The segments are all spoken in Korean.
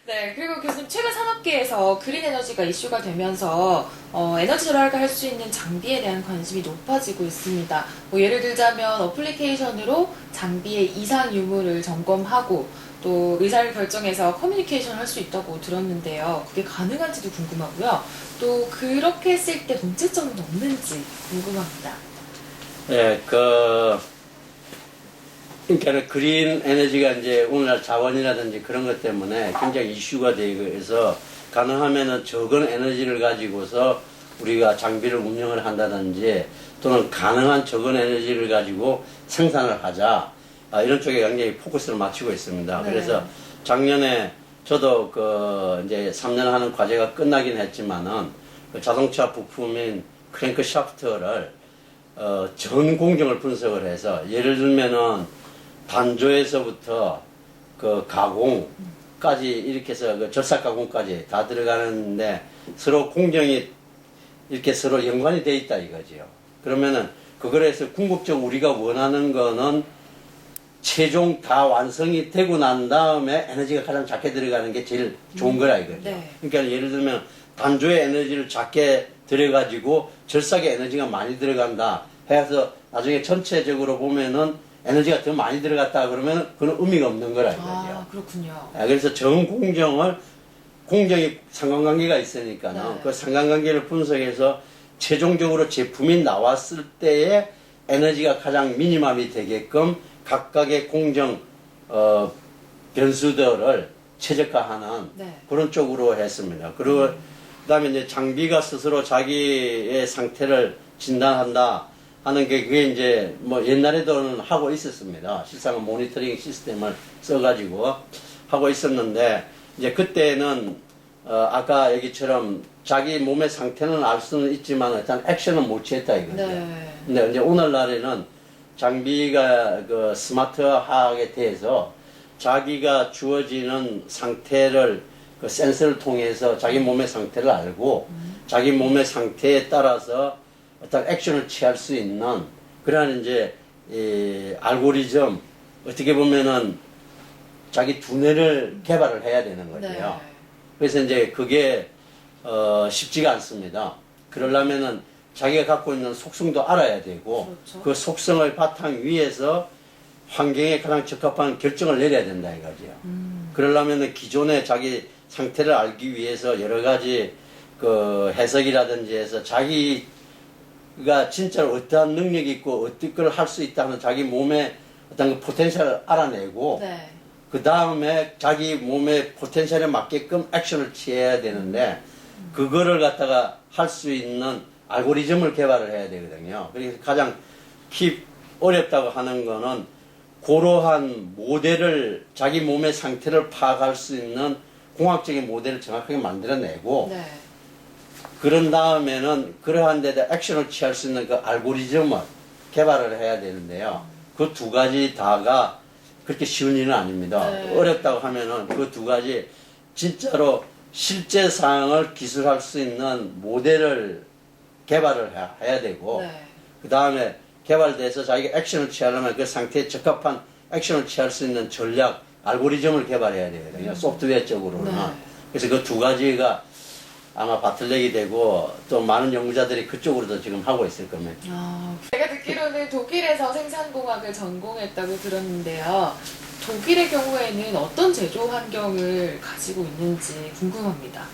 네, 그리고 교수님 최근 산업계에서 그린 에너지가 이슈가 되면서 에너지 절약을 할 수 있는 장비에 대한 관심이 높아지고 있습니다. 뭐 예를 들자면 어플리케이션으로 장비의 이상 유무를 점검하고 또 의사를 결정해서 커뮤니케이션을 할 수 있다고 들었는데요. 그게 가능한지도 궁금하고요. 또 그렇게 했을 때 문제점은 없는지 궁금합니다. 네, 그러니까 그린 에너지가 이제 오늘날 자원이라든지 그런 것 때문에 굉장히 이슈가 되고 해서 가능하면은 적은 에너지를 가지고서 우리가 장비를 운영을 한다든지 또는 가능한 적은 에너지를 가지고 생산을 하자. 이런 쪽에 굉장히 포커스를 맞추고 있습니다. 네. 그래서 작년에 저도 이제 3년 하는 과제가 끝나긴 했지만은 그 자동차 부품인 크랭크 샤프트를 전 공정을 분석을 해서 예를 들면은 단조에서부터 그 가공까지 이렇게 해서 그 절삭 가공까지 다 들어가는데 서로 공정이 이렇게 서로 연관이 돼 있다 이거지요. 그러면은 그걸 해서 궁극적으로 우리가 원하는 거는 최종 다 완성이 되고 난 다음에 에너지가 가장 작게 들어가는 게 제일 좋은 거라 이거죠. 네. 그러니까 예를 들면 단조의 에너지를 작게 들여가지고 절삭의 에너지가 많이 들어간다 해서 나중에 전체적으로 보면은 에너지가 더 많이 들어갔다 그러면 그건 의미가 없는 거라 이거죠. 아, 그렇군요. 그래서 전 공정이 상관관계가 있으니까는 네. 그 상관관계를 분석해서 최종적으로 제품이 나왔을 때에 에너지가 가장 미니멈이 되게끔 각각의 공정 변수들을 최적화하는 네. 그런 쪽으로 했습니다. 그리고 그다음에 이제 장비가 스스로 자기의 상태를 진단한다 하는 게 그게 이제 뭐 옛날에도는 하고 있었습니다. 실상은 모니터링 시스템을 써가지고 하고 있었는데 이제 그때는 아까 얘기처럼 자기 몸의 상태는 알 수는 있지만 일단 액션은 못 취했다 이거죠. 네. 근데 이제 오늘날에는 장비가 그 스마트하게 돼서 자기가 주어지는 상태를 그 센서를 통해서 자기 몸의 상태를 알고 자기 몸의 상태에 따라서 어떤 액션을 취할 수 있는 그러한 이제 이 알고리즘 어떻게 보면은 자기 두뇌를 개발을 해야 되는 거죠. 네. 그래서 이제 그게 쉽지가 않습니다. 그러려면은 자기가 갖고 있는 속성도 알아야 되고 그렇죠. 그 속성을 바탕 위에서 환경에 가장 적합한 결정을 내려야 된다 이거죠. 그러려면은 기존의 자기 상태를 알기 위해서 여러 가지 그 해석이라든지 해서 자기가 진짜로 어떠한 능력이 있고 어떤 걸 할 수 있다는 자기 몸의 어떤 그 포텐셜을 알아내고 네. 그 다음에 자기 몸의 포텐셜에 맞게끔 액션을 취해야 되는데 그거를 갖다가 할 수 있는 알고리즘을 개발을 해야 되거든요. 그래서 가장 어렵다고 하는 거는 그러한 모델을 자기 몸의 상태를 파악할 수 있는 공학적인 모델을 정확하게 만들어내고 네. 그런 다음에는 그러한 데다 액션을 취할 수 있는 그 알고리즘을 개발을 해야 되는데요. 그 두 가지 다가 그렇게 쉬운 일은 아닙니다. 네. 어렵다고 하면은 그 두 가지 진짜로 실제 상황을 기술할 수 있는 모델을 개발을 해야 되고 네. 그 다음에 개발돼서 자기가 액션을 취하려면 그 상태에 적합한 액션을 취할 수 있는 전략, 알고리즘을 개발해야 되거든요. 소프트웨어적으로는. 네. 그래서 그 두 가지가 아마 바틀렉이 되고 또 많은 연구자들이 그쪽으로도 지금 하고 있을 겁니다. 제가 듣기로는 독일에서 생산공학을 전공했다고 들었는데요. 독일의 경우에는 어떤 제조 환경을 가지고 있는지 궁금합니다.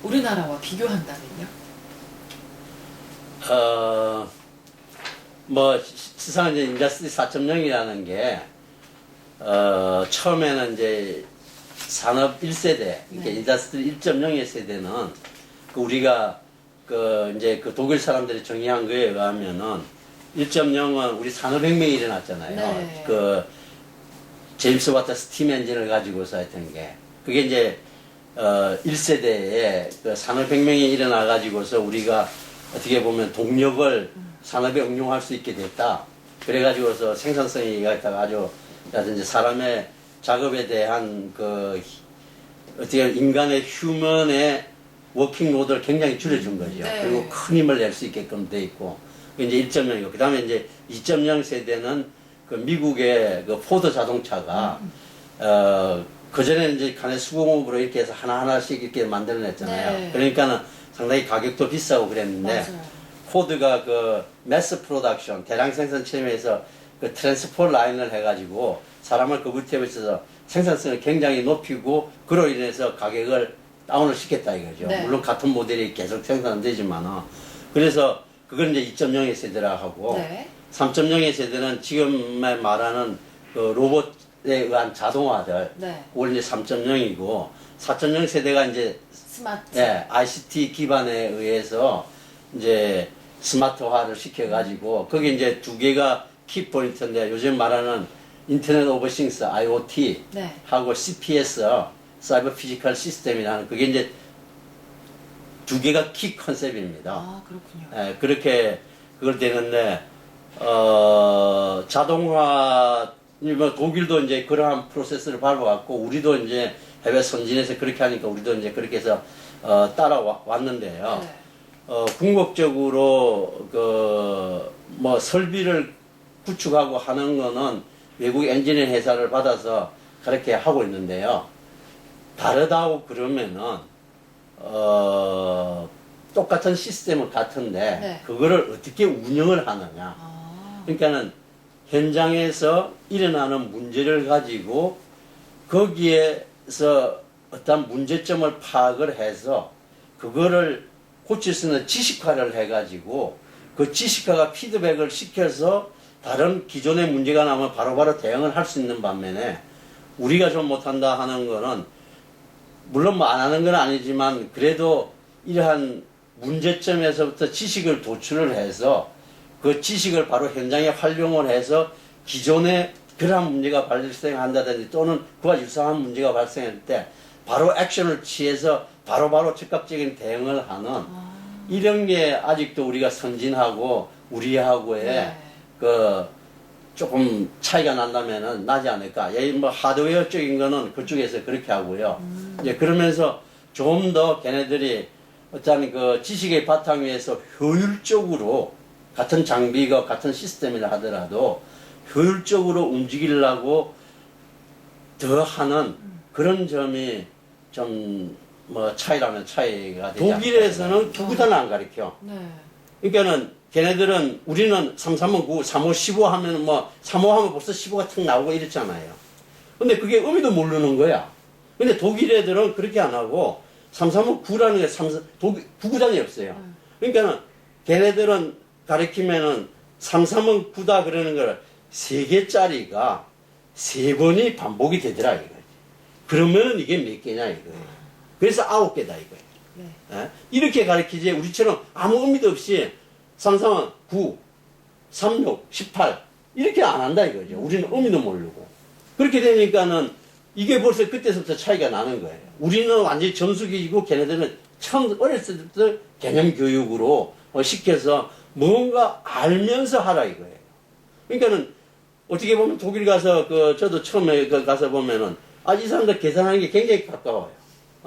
우리나라와 비교한다면요? 뭐 세상에 이제 인더스트리 4.0이라는 게 처음에는 이제 산업 1세대, 그러니까 네. 인더스트리 1.0의 세대는 그 우리가 이제 그 독일 사람들이 정의한 거에 의하면은 1.0은 우리 산업혁명이 일어났잖아요. 네. 그 제임스 와터 스팀 엔진을 가지고서 했던 게 그게 이제 1세대에 그 산업혁명이 일어나 가지고서 우리가 어떻게 보면 동력을 산업에 응용할 수 있게 됐다. 그래가지고서 생산성이 갖다가 아주 라든지 사람의 작업에 대한 그 어떻게 인간의 휴먼의 워킹 로드를 굉장히 줄여준 거죠. 네. 그리고 큰 힘을 낼 수 있게끔 돼 있고 이제 1.0이고 그 다음에 이제 2.0 세대는 그 미국의 그 포드 자동차가 그전에는 이제 간의 수공업으로 이렇게 해서 하나하나씩 이렇게 만들어냈잖아요. 네. 그러니까는 상당히 가격도 비싸고 그랬는데, 맞아요. 포드가 그 매스 프로덕션, 대량 생산 체험에서 그 트랜스포 라인을 해가지고 사람을 그 밑에 붙여서 생산성을 굉장히 높이고, 그로 인해서 가격을 다운을 시켰다 이거죠. 네. 물론 같은 모델이 계속 생산은 되지만은. 그래서 그걸 이제 2.0의 세대라 하고, 네. 3.0의 세대는 지금에 말하는 그 로봇에 의한 자동화들, 네. 그걸 이제 3.0이고, 4.0 세대가 이제 스마트. 예, ICT 기반에 의해서 이제 스마트화를 시켜가지고, 거기 이제 두 개가 키포인트인데, 요즘 말하는 인터넷 오브 싱스, IoT, 네. 하고 CPS, 사이버 피지컬 시스템이라는, 그게 이제 두 개가 키 컨셉입니다. 아, 그렇군요. 예, 그렇게 그걸 되는데, 자동화, 뭐 독일도 이제 그러한 프로세스를 밟아왔고, 우리도 이제 해외 선진에서 그렇게 하니까 우리도 이제 그렇게 해서 따라왔는데요. 네. 궁극적으로 뭐 설비를 구축하고 하는 거는 외국 엔지니어 회사를 받아서 그렇게 하고 있는데요. 다르다고 그러면은 똑같은 시스템은 같은데 네. 그거를 어떻게 운영을 하느냐. 아, 그러니까는 현장에서 일어나는 문제를 가지고 거기에서 어떤 문제점을 파악을 해서 그거를 고칠 수 있는 지식화를 해가지고 그 지식화가 피드백을 시켜서 다른 기존의 문제가 나면 바로바로 대응을 할 수 있는 반면에 우리가 좀 못한다 하는 거는 물론 뭐 안 하는 건 아니지만 그래도 이러한 문제점에서부터 지식을 도출을 해서 그 지식을 바로 현장에 활용을 해서 기존에 그러한 문제가 발생한다든지 또는 그와 유사한 문제가 발생할 때 바로 액션을 취해서 바로바로 즉각적인 대응을 하는 이런 게 아직도 우리가 선진하고 우리하고의 네. 그 조금 차이가 난다면은 나지 않을까. 뭐 하드웨어적인 거는 그쪽에서 그렇게 하고요. 이제 그러면서 좀 더 걔네들이 어떤 그 지식의 바탕 위에서 효율적으로 같은 장비가 같은 시스템이라 하더라도 효율적으로 움직이려고 더 하는 그런 점이 좀 뭐 차이라면 차이가 되지 않을까. 독일에서는 구구단을 안 가르쳐. 네. 그러니까는 걔네들은 우리는 3, 3은 9, 3, 5, 15 하면 뭐 3, 5 하면 벌써 15가 탁 나오고 이랬잖아요. 근데 그게 의미도 모르는 거야. 근데 독일 애들은 그렇게 안 하고 3, 3은 9라는 게 9구단이 없어요. 그러니까는 걔네들은 가르치면은 3, 3은 9다 그러는 걸 3개짜리가 3번이 반복이 되더라 이거지. 그러면은 이게 몇 개냐 이거예요. 그래서 9개다 이거예요. 네. 예? 이렇게 가르치지 우리처럼 아무 의미도 없이 3, 3은 9, 3, 6, 18 이렇게 안 한다 이거죠. 우리는 의미도 모르고. 그렇게 되니까는 이게 벌써 그때서부터 차이가 나는 거예요. 우리는 완전히 정수기이고 걔네들은 처음 어렸을 때부터 개념 교육으로 시켜서 뭔가 알면서 하라 이거예요. 그러니까는 어떻게 보면 독일 가서 저도 처음에 가서 보면은 이 사람들 계산하는 게 굉장히 가까워요.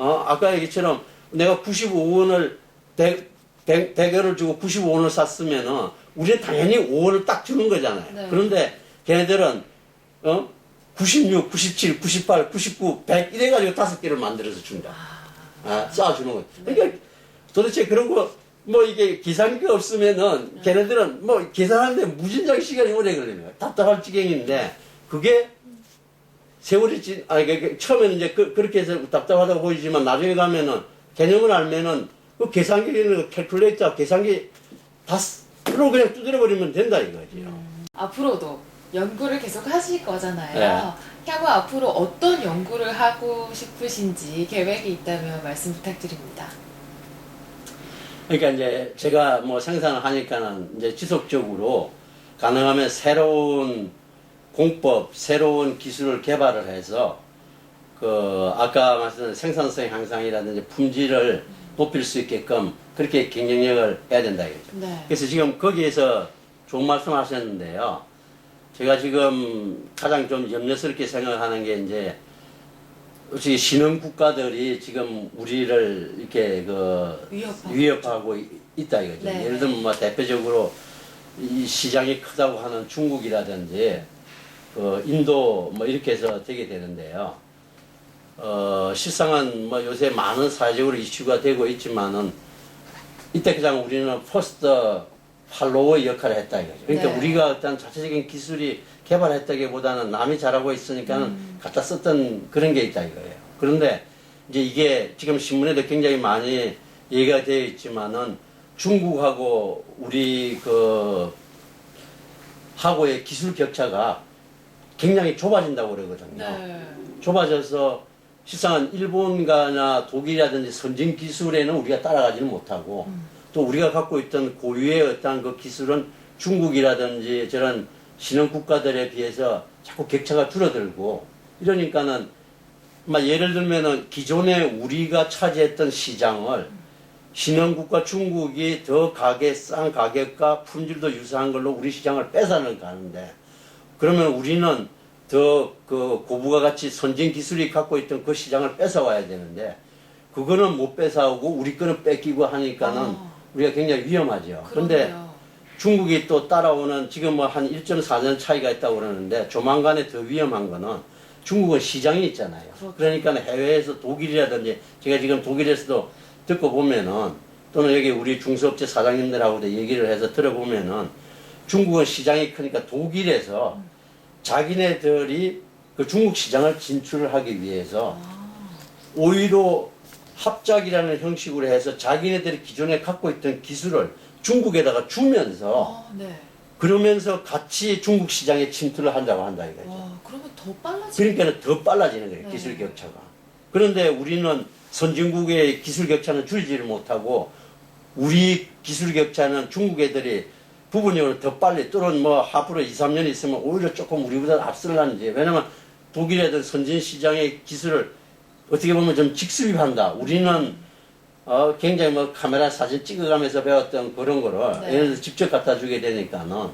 아까 얘기처럼 내가 95원을 대결을 주고 95원을 샀으면은 우리는 당연히 5원을 딱 주는 거잖아요. 네. 그런데 걔네들은 96, 97, 98, 99, 100 이래가지고 5개를 만들어서 준다. 쌓아주는 거. 그러니까 도대체 그런 거 뭐 이게 계산기가 없으면은 걔네들은 뭐 계산하는데 무진장 시간이 오래 걸립니다. 답답할 지경인데 그게 세월이 처음에는 이제 그렇게 해서 답답하다고 보이지만 나중에 가면은 개념을 알면은 그 계산기는 캘큘레이터 계산기 다로 그냥 두드려버리면 된다 이거지요. 앞으로도 연구를 계속 하실 거잖아요. 네. 향후 앞으로 어떤 연구를 하고 싶으신지 계획이 있다면 말씀 부탁드립니다. 그러니까 이제 제가 뭐 생산을 하니까는 이제 지속적으로 가능하면 새로운 공법, 새로운 기술을 개발을 해서 아까 말씀드린 생산성 향상이라든지 품질을 높일 수 있게끔 그렇게 경쟁력을 해야 된다 이거죠. 네. 그래서 지금 거기에서 좋은 말씀 하셨는데요. 제가 지금 가장 좀 염려스럽게 생각하는 게 이제 솔직히 신흥 국가들이 지금 우리를 이렇게 위협하고 있다 이거죠. 네. 예를 들면 뭐 대표적으로 이 시장이 크다고 하는 중국이라든지 인도 뭐 이렇게 해서 되게 되는데요. 실상은 뭐 요새 많은 사회적으로 이슈가 되고 있지만은 이때 그냥 우리는 퍼스트 팔로워 역할을 했다 이거죠. 그러니까 네. 우리가 어떤 자체적인 기술이 개발했다기보다는 남이 잘하고 있으니까는 갖다 썼던 그런 게 있다 이거예요. 그런데 이제 이게 지금 신문에도 굉장히 많이 얘기가 되어 있지만은 중국하고 우리 그 하고의 기술 격차가 굉장히 좁아진다고 그러거든요. 네. 좁아져서 실상은 일본가나 독일이라든지 선진 기술에는 우리가 따라가지는 못하고 또 우리가 갖고 있던 고유의 어떤 그 기술은 중국이라든지 저런 신흥 국가들에 비해서 자꾸 격차가 줄어들고 이러니까는 막 예를 들면은 기존에 우리가 차지했던 시장을 신흥 국가 중국이 더 싼 가격과 품질도 유사한 걸로 우리 시장을 뺏어는 가는데 그러면 우리는 더 그 고부가 가치 선진 기술이 갖고 있던 그 시장을 뺏어와야 되는데 그거는 못 뺏어오고 우리 거는 뺏기고 하니까는 우리가 굉장히 위험하죠. 그런데 그러네요. 중국이 또 따라오는 지금 뭐 한 1.4년 차이가 있다고 그러는데 조만간에 더 위험한 거는 중국은 시장이 있잖아요. 그렇죠. 그러니까 해외에서 독일이라든지 제가 지금 독일에서도 듣고 보면은 또는 여기 우리 중소업체 사장님들하고도 얘기를 해서 들어보면은 중국은 시장이 크니까 독일에서 자기네들이 그 중국 시장을 진출을 하기 위해서 오히려 합작이라는 형식으로 해서 자기네들이 기존에 갖고 있던 기술을 중국에다가 주면서 네. 그러면서 같이 중국 시장에 침투를 한다고 한다 이거죠. 와, 그러면 더 빨라지. 그러니까 더 빨라지는 거예요. 네. 기술 격차가. 그런데 우리는 선진국의 기술 격차는 줄이지를 못하고 우리 기술 격차는 중국 애들이 부분적으로 더 빨리 또는 뭐 앞으로 2, 3년 있으면 오히려 조금 우리보다 앞설라는지 왜냐면 독일애들 선진 시장의 기술을 어떻게 보면 좀 직수입한다. 우리는 굉장히 뭐 카메라 사진 찍어가면서 배웠던 그런 거를 네. 예를 들어 직접 갖다 주게 되니까는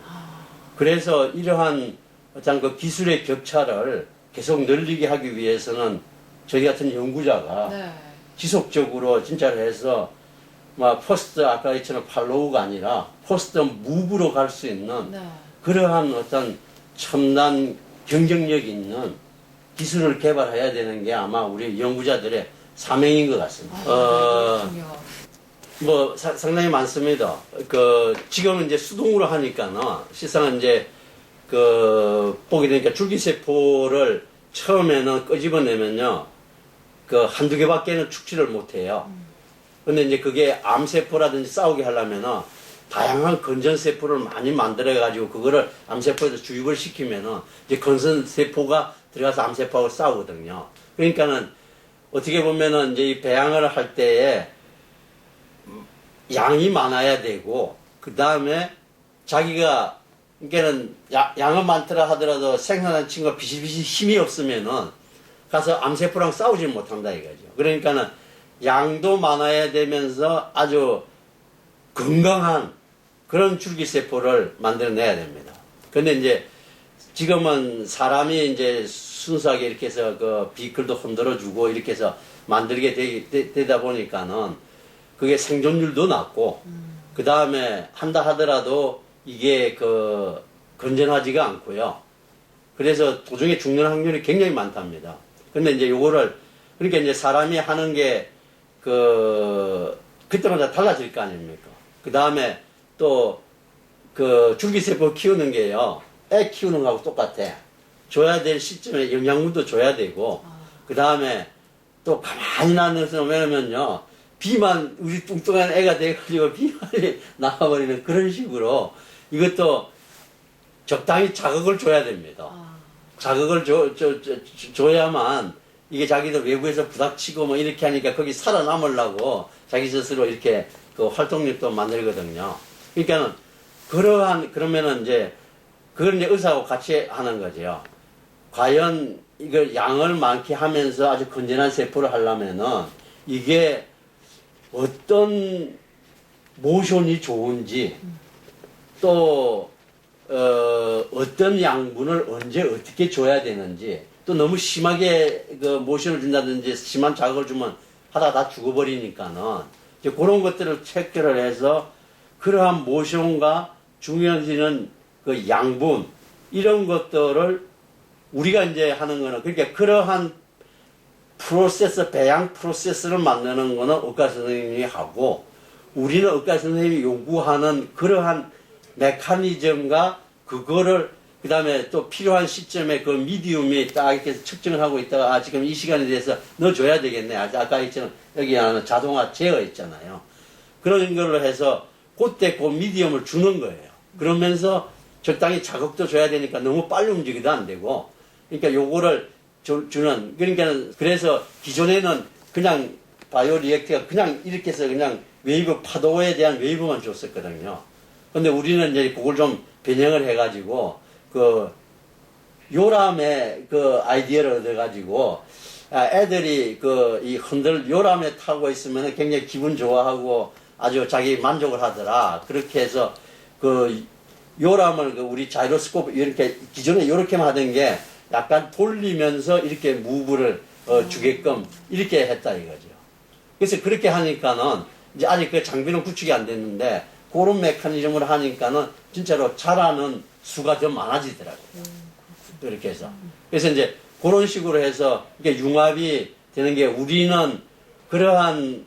그래서 이러한 어떤 그 기술의 격차를 계속 늘리게 하기 위해서는 저희 같은 연구자가 네. 지속적으로 진짜로 해서 막 퍼스트 아까 했처럼 팔로우가 아니라 퍼스트 무브로 갈 수 있는 네. 그러한 그러한 어떤 첨단 경쟁력 있는 기술을 개발해야 되는 게 아마 우리 연구자들의 사명인 것 같습니다. 네, 그렇군요. 뭐 상당히 많습니다. 그 지금은 이제 수동으로 하니까는 실상은 이제 그 보게 되니까 줄기세포를 처음에는 끄집어내면요 그 한두 개밖에는 축지를 못해요. 근데 이제 그게 암세포라든지 싸우게 하려면은 다양한 건전세포를 많이 만들어가지고 그거를 암세포에서 주입을 시키면은 이제 건전세포가 들어가서 암세포하고 싸우거든요. 그러니까는 어떻게 보면은 이제 이 배양을 할 때에 양이 많아야 되고 그 다음에 자기가 그러니까는 양은 많더라 하더라도 생산한 친구가 비실비실 힘이 없으면은 가서 암세포랑 싸우지 못한다 이거죠. 그러니까는 양도 많아야 되면서 아주 건강한 그런 줄기세포를 만들어내야 됩니다. 근데 이제 지금은 사람이 이제 순수하게 이렇게 해서 그 비클도 흔들어주고 이렇게 해서 만들게 되다 보니까는 그게 생존율도 낮고 그 다음에 한다 하더라도 이게 그 건전하지가 않고요. 그래서 도중에 죽는 확률이 굉장히 많답니다. 근데 이제 요거를 그러니까 이제 사람이 하는 게 그때마다 달라질 거 아닙니까? 그 다음에 또 그 줄기세포 키우는 게요. 애 키우는 거하고 똑같아. 줘야 될 시점에 영양분도 줘야 되고 그 다음에 또 가만히 놔두면요. 비만 우리 뚱뚱한 애가 돼가지고 비만이 나와버리는 그런 식으로 이것도 적당히 자극을 줘야 됩니다. 자극을 줘야만 이게 자기도 외부에서 부닥치고 뭐 이렇게 하니까 거기 살아남으려고 자기 스스로 이렇게 그 활동력도 만들거든요. 그러니까는 그러면은 이제 그걸 이제 의사하고 같이 하는 거죠. 과연 이걸 양을 많게 하면서 아주 건전한 세포를 하려면은 이게 어떤 모션이 좋은지 또 어떤 양분을 언제 어떻게 줘야 되는지 또 너무 심하게 그 모션을 준다든지 심한 자극을 주면 하다 다 죽어버리니까는 이제 그런 것들을 체크를 해서 그러한 모션과 중요해지는 그 양분 이런 것들을 우리가 이제 하는 거는 그러니까 그러한 프로세스, 배양 프로세스를 만드는 거는 의과 선생님이 하고, 우리는 의과 선생님이 요구하는 그러한 메커니즘과 그거를 그 다음에 또 필요한 시점에 그 미디움이 딱 이렇게 측정을 하고 있다가 지금 이 시간에 대해서 넣어줘야 되겠네. 아까 있잖아. 여기 하는 자동화 제어 있잖아요. 그런 걸로 해서 그때 그 미디움을 주는 거예요. 그러면서 적당히 자극도 줘야 되니까 너무 빨리 움직이도 안 되고, 그러니까 요거를 주는, 그러니까 그래서 기존에는 그냥 바이오 리액터가 그냥 이렇게 해서 그냥 웨이브, 파도에 대한 웨이브만 줬었거든요. 근데 우리는 이제 그걸 좀 변형을 해가지고, 요람의 아이디어를 얻어가지고, 애들이 이 요람에 타고 있으면 굉장히 기분 좋아하고 아주 자기 만족을 하더라. 그렇게 해서 요람을 우리 자이로스코프 이렇게 기존에 요렇게만 하던 게 약간 돌리면서 이렇게 무브를 주게끔 이렇게 했다 이거죠. 그래서 그렇게 하니까는 이제 아직 그 장비는 구축이 안 됐는데 그런 메커니즘으로 하니까는 진짜로 자라는 수가 더 많아지더라고요. 그렇게 해서. 그래서 이제 그런 식으로 해서 이게 융합이 되는 게 우리는 그러한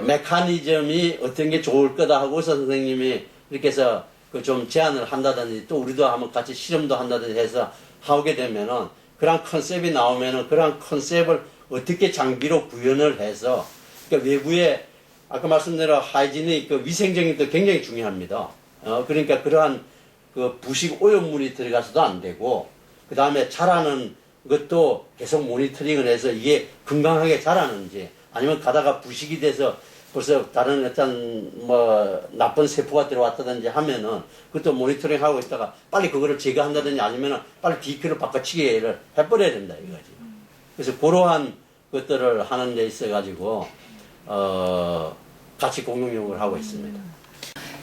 메커니즘이 어떤 게 좋을 거다 하고 의사 선생님이 이렇게 해서 좀 제안을 한다든지 또 우리도 한번 같이 실험도 한다든지 해서 하게 되면은 그런 컨셉이 나오면은 그런 컨셉을 어떻게 장비로 구현을 해서 그러니까 외부에 아까 말씀대로 하이지닉 위생적인 것도 굉장히 중요합니다. 그러니까 그러한 부식 오염물이 들어가서도 안 되고 그 다음에 자라는 것도 계속 모니터링을 해서 이게 건강하게 자라는지 아니면 가다가 부식이 돼서 벌써 다른 어떤 나쁜 세포가 들어왔다든지 하면은 그것도 모니터링 하고 있다가 빨리 그거를 제거한다든지 아니면은 빨리 비크를 바꿔치기를 해버려야 된다 이거지. 그래서 그러한 것들을 하는 데 있어 가지고 같이 공용연구를 하고 있습니다.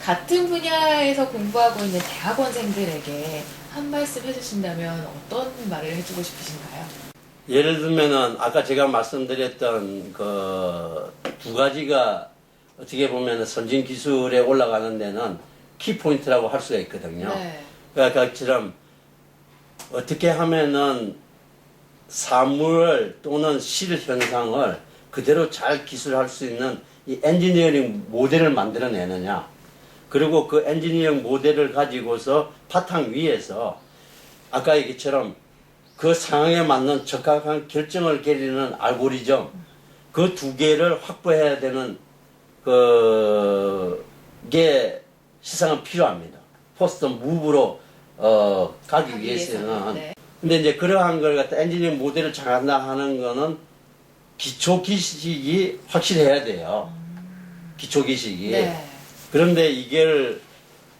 같은 분야에서 공부하고 있는 대학원생들에게 한 말씀 해주신다면 어떤 말을 해주고 싶으신가요? 예를 들면은 아까 제가 말씀드렸던 두 가지가 어떻게 보면 선진 기술에 올라가는 데는 키포인트라고 할 수가 있거든요. 네. 그러니까 그처럼 어떻게 하면은 사물 또는 실 현상을 그대로 잘 기술할 수 있는 이 엔지니어링 모델을 만들어내느냐. 그리고 그 엔지니어링 모델을 가지고서 바탕 위에서 아까 얘기처럼 그 상황에 맞는 적합한 결정을 내리는 알고리즘 그 두 개를 확보해야 되는 게 시상은 필요합니다. 포스트 무브로 가기 위해서는. 네. 근데 이제 그러한 걸 갖다 엔지니어링 모델을 잘한다 하는 거는 기초 기식이 확실해야 돼요. 기초 기식이. 네. 그런데 이게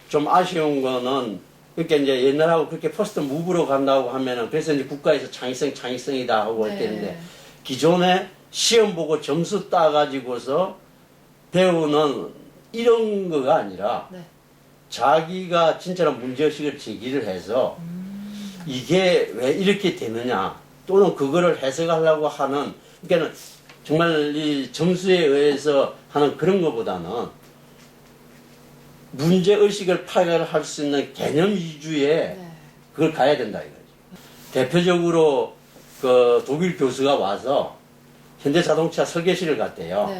좀 아쉬운 거는 그러니까 이제 옛날하고 그렇게 퍼스트 무브로 간다고 하면은 그래서 이제 국가에서 창의성이다 하고 할 때인데 기존에 시험 보고 점수 따가지고서 배우는 이런 거가 아니라 자기가 진짜로 문제의식을 제기를 해서 이게 왜 이렇게 되느냐 또는 그거를 해석하려고 하는 그러니까 정말 이 점수에 의해서 하는 그런 것보다는 문제의식을 파괴할 수 있는 개념 위주의 그걸 가야 된다 이거죠. 대표적으로 독일 교수가 와서 현대자동차 설계실을 갔대요.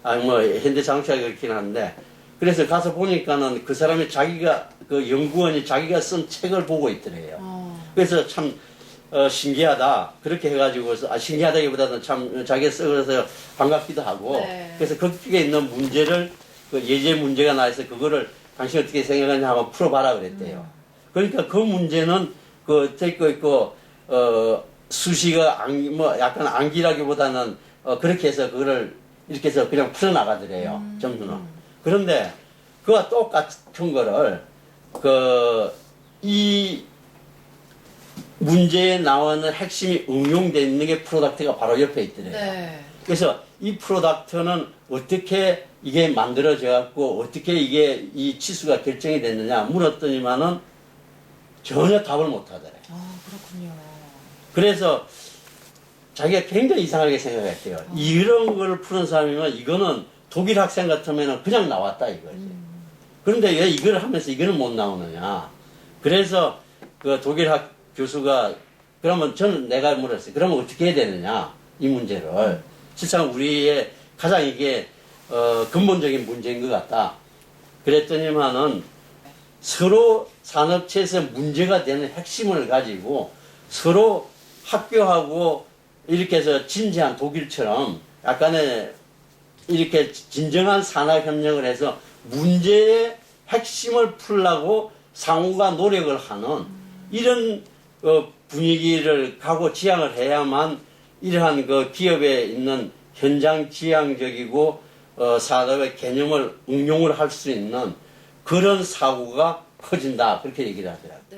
현대자동차가 그렇긴 한데 그래서 가서 보니까는 그 사람이 자기가 연구원이 자기가 쓴 책을 보고 있더래요. 그래서 참 신기하다 그렇게 해가지고서 신기하다기보다는 참 자기가 써서 반갑기도 하고 그래서 거기에 있는 문제를 예제 문제가 나와서 그거를 당신 어떻게 생각하냐 하고 풀어봐라 그랬대요. 그러니까 그 문제는 되고 있고 수시가 약간 암기라기보다는 그렇게 해서 그거를 이렇게 해서 그냥 풀어나가더래요. 점수는. 그런데 그와 똑같은 거를 이 문제에 나오는 핵심이 응용되어 있는 게 프로덕트가 바로 옆에 있더래요. 그래서 이 프로덕트는 어떻게 이게 만들어져 갖고 어떻게 이게 이 치수가 결정이 됐느냐 물었더니만은 전혀 답을 못 하더래요. 그렇군요. 그래서 자기가 굉장히 이상하게 생각했대요. 이런 걸 푸는 사람이면 이거는 독일 학생 같으면 그냥 나왔다 이거지. 그런데 왜 이걸 하면서 이거는 못 나오느냐. 그래서 그 독일 교수가 그러면 저는 내가 물었어요. 그러면 어떻게 해야 되느냐, 이 문제를. 실상 우리의 가장 이게, 근본적인 문제인 것 같다. 그랬더니만은 서로 산업체에서 문제가 되는 핵심을 가지고 서로 학교하고 이렇게 해서 진지한 독일처럼 약간의 이렇게 진정한 산학협력을 해서 문제의 핵심을 풀려고 상호가 노력을 하는 이런 분위기를 가고 지향을 해야만 이러한 그 기업에 있는 현장 지향적이고 산업의 개념을 응용을 할 수 있는 그런 사고가 커진다. 그렇게 얘기를 하더라고요.